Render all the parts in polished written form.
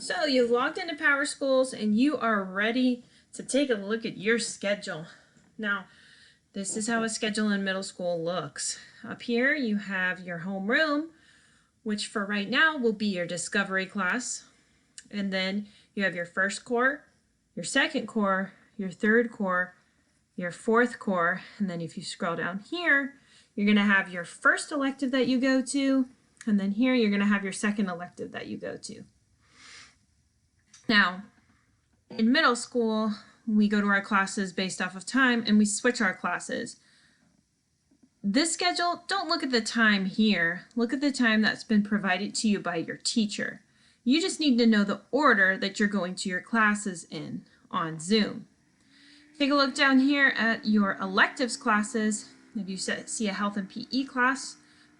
So you've logged into PowerSchools and you are ready to take a look at your schedule. Now, this is how a schedule in middle school looks. Up here you have your homeroom, which for right now will be your discovery class. And then you have your first core, your second core, your third core, your fourth core, and then if you scroll down here, you're going to have your first elective that you go to, and then here you're going to have your second elective that you go to. Now, in middle school, we go to our classes based off of time and we switch our classes. This schedule, don't look at the time here. Look at the time that's been provided to you by your teacher. You just need to know the order that you're going to your classes in on Zoom. Take a look down here at your electives classes. If you see a health and PE class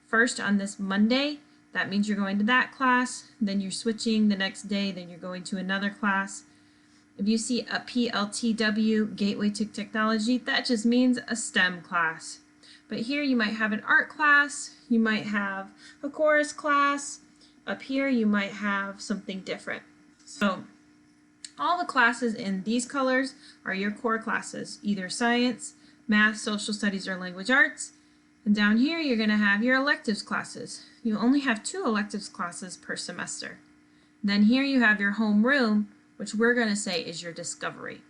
first on this Monday, that means you're going to that class, then you're switching the next day, then you're going to another class. If you see a PLTW, Gateway to Technology, that just means a STEM class. But here you might have an art class, you might have a chorus class, up here you might have something different. So all the classes in these colors are your core classes, either science, math, social studies, or language arts. And down here you're going to have your electives classes. You only have 2 electives classes per semester. Then here you have your homeroom, which we're going to say is your discovery.